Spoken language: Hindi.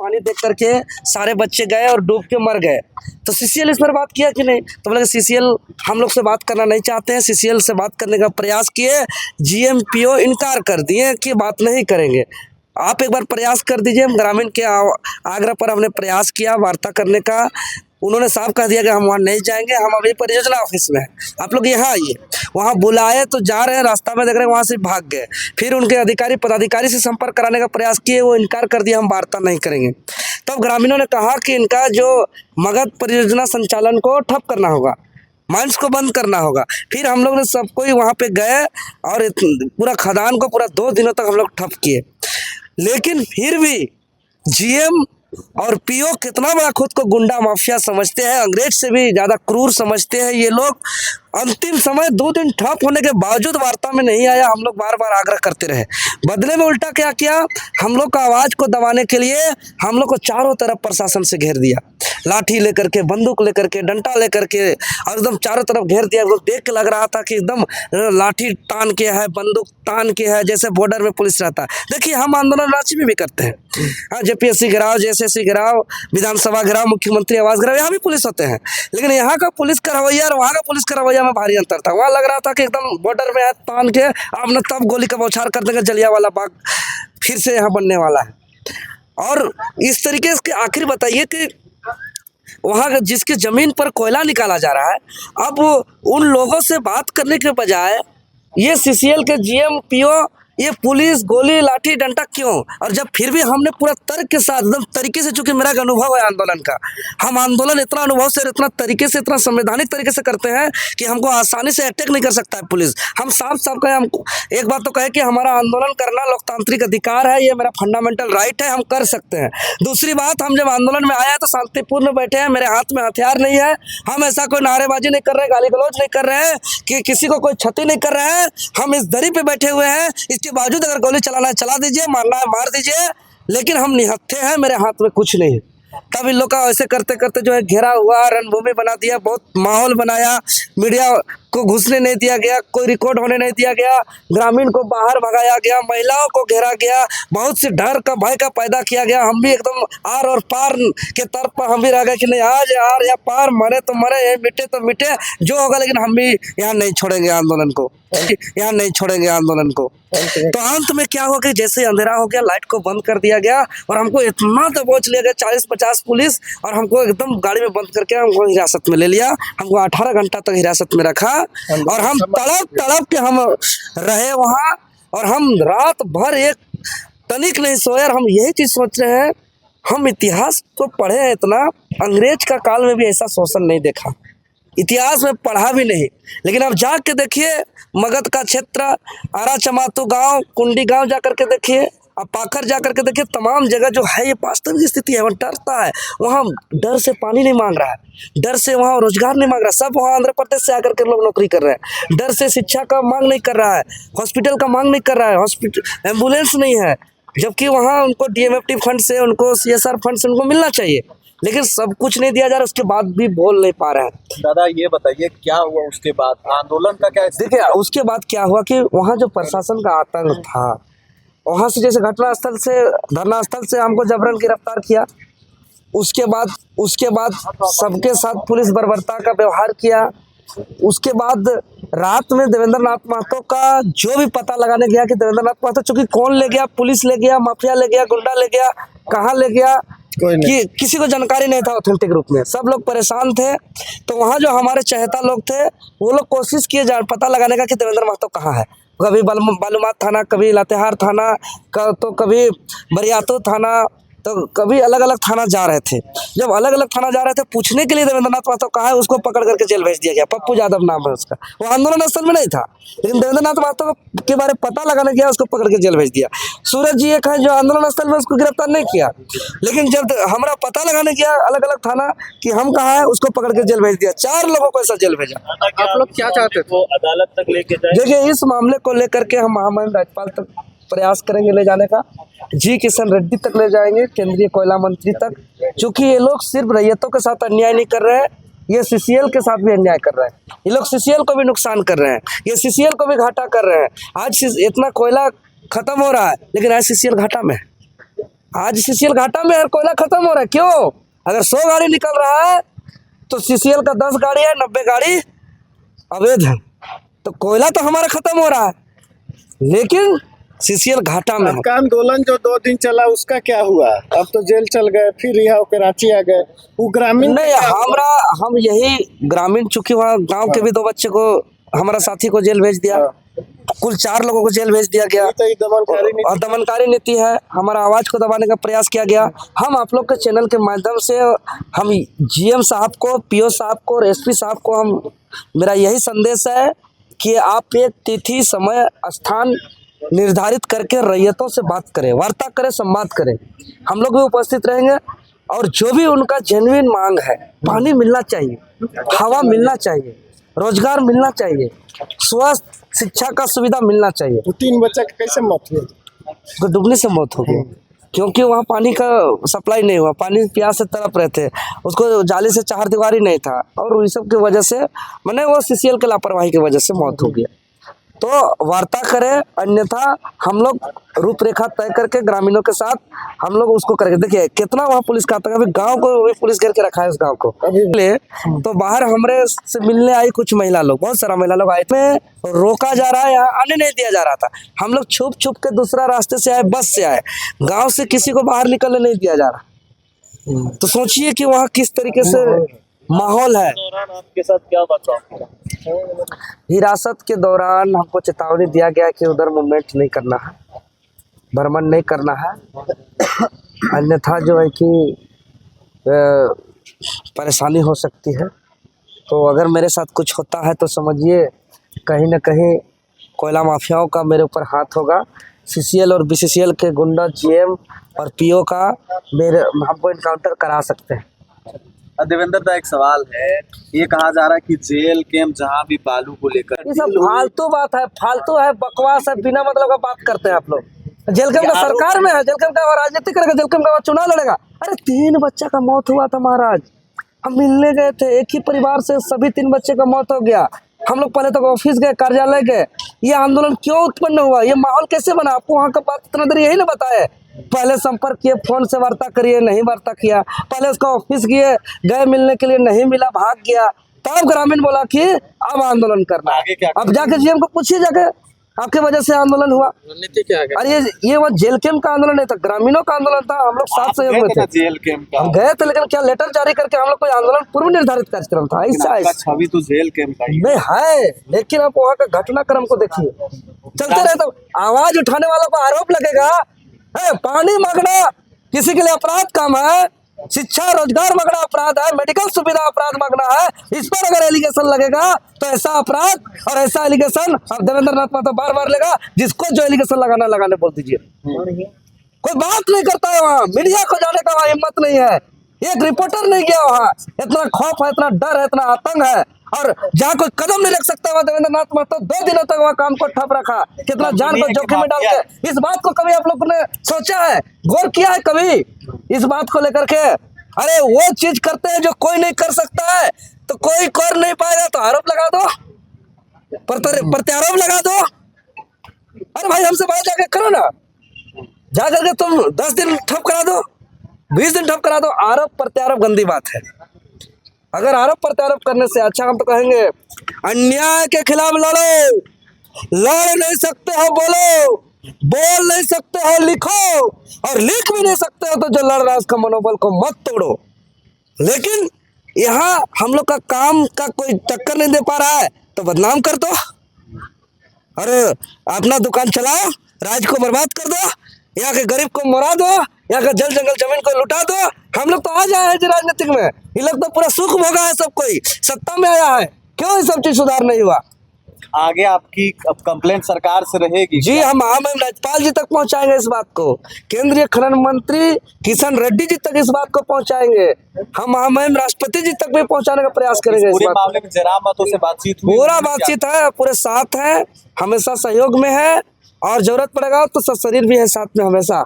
पानी देख करके सारे बच्चे गए और डूब के मर गए। तो सीसीएल इस पर बात किया कि नहीं? तो बोले सीसीएल हम लोग से बात करना नहीं चाहते हैं। सीसीएल से बात करने का प्रयास किए, जीएम पीओ इनकार कर दिए कि बात नहीं करेंगे। आप एक बार प्रयास कर दीजिए। ग्रामीण के आग्रह पर हमने प्रयास किया वार्ता करने का। उन्होंने साफ कह दिया कि हम वहाँ नहीं जाएंगे, हम अभी परियोजना ऑफिस में हैं, आप लोग यहाँ आइए। वहाँ बुलाए तो जा रहे हैं, रास्ता में देख रहे हैं वहाँ से भाग गए। फिर उनके अधिकारी पदाधिकारी से संपर्क कराने का प्रयास किए, वो इनकार कर दिया, हम वार्ता नहीं करेंगे। तब ग्रामीणों ने कहा कि इनका जो मगध परियोजना संचालन को ठप करना होगा, माइंस को बंद करना होगा। फिर हम लोग ने सब कोई वहाँ पे गए और पूरा खदान को पूरा 2 दिनों तक हम लोग ठप किए। लेकिन फिर भी जीएम और पीओ कितना बड़ा खुद को गुंडा माफिया समझते हैं, अंग्रेज से भी ज़्यादा क्रूर समझते हैं ये लोग। अंतिम समय 2 दिन ठप होने के बावजूद वार्ता में नहीं आया। हम लोग बार बार आग्रह करते रहे। बदले में उल्टा क्या किया, हम लोग का आवाज़ को दबाने के लिए हम लोग को चारों तरफ प्रशासन से घेर दिया। लाठी लेकर के, बंदूक लेकर के, डंडा लेकर के, और एकदम चारों तरफ घेर दिया। वो देख के लग रहा था कि एकदम लाठी तान के है, बंदूक तान के है, जैसे बॉर्डर में पुलिस रहता है। देखिए हम आंदोलन रांची में भी करते हैं। हाँ, जेपीएससी गिराओ, जेएसएससी गिराओ, विधानसभा गिराओ, मुख्यमंत्री आवास गिराओ, यहाँ भी पुलिस होते हैं। लेकिन यहाँ का पुलिस का रवैया और वहाँ का पुलिस का रवैया में भारी अंतर था। वहाँ लग रहा था कि एकदम बॉर्डर में है, तान के आपने तब गोली का बौछार कर देंगे, जलियांवाला बाग फिर से यहाँ बनने वाला है। और इस तरीके से आखिर बताइए कि वहाँ जिसके ज़मीन पर कोयला निकाला जा रहा है, अब उन लोगों से बात करने के बजाय ये सीसीएल के जीएम पीओ ये पुलिस गोली लाठी डंडा क्यों? और जब फिर भी हमने पूरा तर्क के साथ एकदम तरीके से, चूंकि मेरा अनुभव है आंदोलन का, हम आंदोलन इतना अनुभव से, इतना तरीके से, इतना संवैधानिक तरीके से करते हैं कि हमको आसानी से अटैक नहीं कर सकता है पुलिस। हम साफ साफ कहें, हम एक बात तो कहे कि हमारा आंदोलन करना लोकतांत्रिक अधिकार है, ये मेरा फंडामेंटल राइट है, हम कर सकते हैं। दूसरी बात, हम जब आंदोलन में आया तो शांतिपूर्ण बैठे हैं, मेरे हाथ में हथियार नहीं है, हम ऐसा कोई नारेबाजी नहीं कर रहे, गाली गलौज नहीं कर रहे हैं, कि किसी को कोई क्षति नहीं कर रहे हैं। हम इस दरी पे बैठे हुए हैं, इसके बावजूद अगर गोली चलाना है चला दीजिए, मारना है मार दीजिए, लेकिन हम निहत्थे हैं, मेरे हाथ में कुछ नहीं। तब इन लोग का ऐसे करते करते जो है घेरा हुआ, रणभूमि बना दिया, बहुत माहौल बनाया, मीडिया को घुसने नहीं दिया गया, कोई रिकॉर्ड होने नहीं दिया गया, ग्रामीण को बाहर भगाया गया, महिलाओं को घेरा गया, बहुत से डर का भय का पैदा किया गया। हम भी एकदम आर और पार के तरफ पर हम भी रह गए कि नहीं, आज आर या पार, मरे तो मरे, मिटे तो मिटे, जो होगा, लेकिन हम भी यहाँ नहीं छोड़ेंगे आंदोलन को, यहाँ नहीं छोड़ेंगे आंदोलन को। तो अंत में क्या हुआ कि जैसे अंधेरा हो गया, लाइट को बंद कर दिया गया और हमको इतना दबोच लिया गया 40-50 पुलिस, और हमको एकदम गाड़ी में बंद करके हमको हिरासत में ले लिया। हमको 18 घंटा तक हिरासत में रखा और हम तड़प के हम रहे वहाँ, और हम रात भर एक तनिक नहीं सोए। और हम यही चीज़ सोच रहे हैं, हम इतिहास तो पढ़े हैं इतना, अंग्रेज का काल में भी ऐसा शोषण नहीं देखा, इतिहास में पढ़ा भी नहीं। लेकिन अब जा के देखिए, मगध का क्षेत्र, आरा चमातू गांव, कुंडी गांव जा कर के देखिए, अब पाखर जा कर के देखिए, तमाम जगह जो है ये वास्तविक स्थिति है। वहाँ डरता है, वहाँ डर से पानी नहीं मांग रहा है, डर से वहाँ रोजगार नहीं मांग रहा, सब वहाँ आंध्र प्रदेश से आकर के लोग नौकरी कर रहे हैं। डर से शिक्षा का मांग नहीं कर रहा है, हॉस्पिटल का मांग नहीं कर रहा है, हॉस्पिटल एम्बुलेंस नहीं है, जबकि वहाँ उनको डीएमएफटी फंड से, उनको सीएसआर फंड से उनको मिलना चाहिए, लेकिन सब कुछ नहीं दिया जा रहा, उसके बाद भी बोल नहीं पा रहे हैं। दादा ये बताइए क्या हुआ उसके बाद, आंदोलन का क्या? देखिए उसके बाद क्या हुआ कि वहाँ जो प्रशासन का आतंक था, वहाँ से जैसे घटना स्थल से, धरना स्थल से हमको जबरन गिरफ्तार किया। उसके बाद सबके साथ पुलिस बर्बरता का व्यवहार किया। उसके बाद रात में देवेंद्र नाथ महतो का जो भी पता लगाने गया कि देवेंद्र नाथ महतो चूंकि कौन ले गया, पुलिस ले गया, माफिया ले गया, गुंडा ले गया, कहाँ ले गया, कि किसी को जानकारी नहीं था ऑथेंटिक रूप में, सब लोग परेशान थे। तो वहाँ जो हमारे चहेता लोग थे, वो लोग कोशिश किए पता लगाने का कि देवेंद्र महतो कहाँ है। कभी बालूमाथ थाना, कभी लातेहार थाना, तो कभी बरियातू थाना, तो कभी अलग अलग थाना जा रहे थे। जब अलग अलग थाना जा रहे थे पूछने के लिए देवेंद्र नाथ महतो कहाँ है, उसको पकड़ करके जेल भेज दिया गया। पप्पू यादव नाम है उसका, वो आंदोलन स्थल में नहीं था, लेकिन देवेंद्र नाथ महतो के बारे में पता लगाने गया, उसको पकड़ के जेल भेज दिया। सूरज जी एक है जो आंदोलन स्थल में, उसको गिरफ्तार नहीं किया, लेकिन जब हमारा पता लगाने गया अलग अलग थाना कि हम कहाँ है, उसको पकड़ के जेल भेज दिया। 4 लोगों को ऐसा जेल भेजा। आप लोग क्या चाहते थे? अदालत तक लेके जाए? देखिए इस मामले को लेकर के हम महामहिम राज्यपाल तक प्रयास करेंगे ले जाने का, जी किशन रेड्डी तक ले जाएंगे, केंद्रीय कोयला मंत्री तक, क्योंकि ये लोग सिर्फ रैयतों के साथ अन्याय नहीं कर रहे हैं, ये सीसीएल के साथ भी अन्याय कर रहे हैं। ये लोग सीसीएल को भी नुकसान कर रहे हैं, ये सीसीएल को भी घाटा कर रहे हैं। आज इतना कोयला खत्म हो रहा है, लेकिन आज सीसीएल घाटा में है। आज सीसीएल घाटा में है, कोयला खत्म हो रहा है। क्यों? अगर 100 गाड़ी निकल रहा है तो सीसीएल का 10 गाड़ी है, 90 गाड़ी अवैध है। तो कोयला तो हमारा खत्म हो रहा है, लेकिन सीसीएल घाटा में है। आपका आंदोलन जो 2 दिन चला उसका क्या हुआ? अब तो जेल चल गए, फिर रिहा होकर रांची आ गए। वो ग्रामीण नहीं, हम यही ग्रामीण, चूंकि वहाँ गांव के भी 2 बच्चे को, हमारा साथी को जेल भेज दिया, कुल 4 लोगों को जेल भेज दिया गया। तो ये दमनकारी नीति- और दमनकारी नीति है। हमारा आवाज को दबाने का प्रयास किया गया। हम आप लोग के चैनल के माध्यम से हम जीएम साहब को, पीओ साहब को और एसपी साहब को मेरा यही संदेश है कि आप एक तिथि, समय, स्थान निर्धारित करके रैयतों से बात करें, वार्ता करें, संवाद करें। हम लोग भी उपस्थित रहेंगे और जो भी उनका जेन्युइन मांग है, पानी मिलना चाहिए, हवा मिलना चाहिए, रोजगार मिलना चाहिए, स्वास्थ्य शिक्षा का सुविधा मिलना चाहिए। वो 3 बच्चा का कैसे मौत हुई? तो डूबने से मौत हो गई, क्योंकि वहाँ पानी का सप्लाई नहीं हुआ, पानी प्यास से तड़प रहे थे, उसको जाली से 4 दीवारी नहीं था, और इस सब की वजह से मैंने वो सीसीएल के लापरवाही की वजह से मौत हो गया। तो वार्ता करें, अन्यथा हम लोग रूपरेखा तय करके ग्रामीणों के साथ हम लोग उसको करेंगे। देखिए कितना वहाँ पुलिस का आता है, अभी गांव को भी पुलिस घेर के रखा है, उस गांव को। तो बाहर हमरे से मिलने आई कुछ महिला लोग, बहुत सारा महिला लोग आए थे, रोका जा रहा है, यहाँ आने नहीं दिया जा रहा था। हम लोग छुप छुप के दूसरा रास्ते से आए, बस से आए, गाँव से किसी को बाहर निकलने नहीं दिया जा रहा। तो सोचिए कि वहाँ किस तरीके से माहौल है। दौरान आपके साथ क्या बता? हिरासत के दौरान हमको चेतावनी दिया गया कि उधर मूवमेंट नहीं करना है, भ्रमण नहीं करना है, अन्यथा जो है कि परेशानी हो सकती है। तो अगर मेरे साथ कुछ होता है तो समझिए कहीं ना कहीं कोयला माफियाओं का मेरे ऊपर हाथ होगा। सीसीएल और बीसीसीएल के गुंडा, जीएम और पीओ का हमको इनकाउंटर करा सकते हैं। देवेंद्र दा, एक सवाल है, ये कहा जा रहा है कि जेल कैंप जहां भी बालू को लेकर, ये सब फालतू बात है, फालतू है, बकवास है, बिना मतलब का बात करते हैं आप लोग। जेल कैंप का सरकार में है, जेल कैंप का राजनीति करेगा, जेल कैंप का चुनाव लड़ेगा। अरे 3 बच्चा का मौत हुआ था महाराज, हम मिलने गए थे, एक ही परिवार से सभी 3 बच्चे का मौत हो गया। हम लोग पहले तक ऑफिस गए, कार्यालय गए। ये आंदोलन क्यों उत्पन्न हुआ, ये माहौल कैसे बना, आपको वहाँ का बात इतना देर यही ना बताया। पहले संपर्क किए, फोन से वार्ता करिए, नहीं वार्ता किया। पहले उसका ऑफिस गए, गए मिलने के लिए, नहीं मिला, भाग गया। तब ग्रामीण बोला कि अब आंदोलन करना है। आगे क्या? अब जाके जीएम को पूछिए, जाके आपके वजह से आंदोलन हुआ। रणनीति क्या है? अरे ये वो जेल कैंप का आंदोलन नहीं था, ग्रामीणों का आंदोलन था। हम लोग साथ सहयोग में थे, जेल कैंप का हम गए थे, लेकिन क्या लेटर जारी करके हम लोग कोई आंदोलन पूर्व निर्धारित कार्यक्रम था ऐसा आपका छवि तो जेल कैंप का ही है। नहीं है। लेकिन आप वहाँ का घटनाक्रम को देखिए, चलते रहे तो आवाज उठाने वालों को आरोप लगेगा पानी मांगना किसी के लिए अपराध काम है, शिक्षा रोजगार मांगना अपराध है, मेडिकल सुविधा अपराध मांगना है। इस पर अगर एलिगेशन लगेगा तो ऐसा अपराध और ऐसा एलिगेशन अब देवेंद्र नाथ महतो बार बार लेगा। जिसको जो एलिगेशन लगाने बोल दीजिए, कोई बात नहीं करता है वहाँ, मीडिया को जाने का वहाँ हिम्मत नहीं है, एक रिपोर्टर नहीं गया वहाँ। इतना खौफ है, इतना डर है, इतना आतंक है, और जहाँ कोई कदम नहीं रख सकता वहाँ देवेंद्र नाथ महतो 2 दिनों तक वहाँ काम को ठप रखा, कितना जान को जोखिम में डाल के। इस बात को कभी आप लोगों ने सोचा है, गौर किया है कभी इस बात को लेकर के? अरे वो चीज करते हैं जो कोई नहीं कर सकता है, तो कोई कर नहीं पाएगा तो आरोप लगा दो, प्रत्यारोप लगा दो। अरे भाई हमसे बात जाके करो ना, जा करके तुम 10 दिन ठप करा दो, 20 दिन ठप करा दो। आरोप प्रत्यारोप गंदी बात है। अगर आरोप प्रत्यारोप करने से अच्छा हम तो कहेंगे अन्याय के खिलाफ लड़ो, लड़ नहीं सकते हो बोलो, बोल नहीं सकते हो लिखो, और लिख भी नहीं सकते हो तो जो लड़ रहा है उसका मनोबल को मत तोड़ो। लेकिन यहाँ हम लोग का काम का कोई टक्कर नहीं दे पा रहा है तो बदनाम कर दो, अरे अपना दुकान चलाओ, राज्य को बर्बाद कर दो, यहाँ के गरीब को मरा दो, यहाँ का जल जंगल जमीन को लुटा दो। हम लोग तो आ जाए हैं राजनीतिक में, ये लोग तो पूरा सुख भोगा है, सब कोई सत्ता में आया है, क्यों ये सब चीज सुधार नहीं हुआ? आगे आपकी कंप्लेंट सरकार से रहेगी जी, हम राज्यपाल जी तक पहुंचाएंगे इस बात को, केंद्रीय खनन मंत्री किशन रेड्डी जी तक इस बात को पहुंचाएंगे, हम राष्ट्रपति जी तक भी पहुंचाने का प्रयास करेंगे। पूरे इस बात मामले में जराम मतों से बातचीत हुई? पूरा बातचीत है, पूरे साथ है, हमेशा सहयोग में है, और जरूरत पड़ेगा तो शरीर भी है साथ में हमेशा।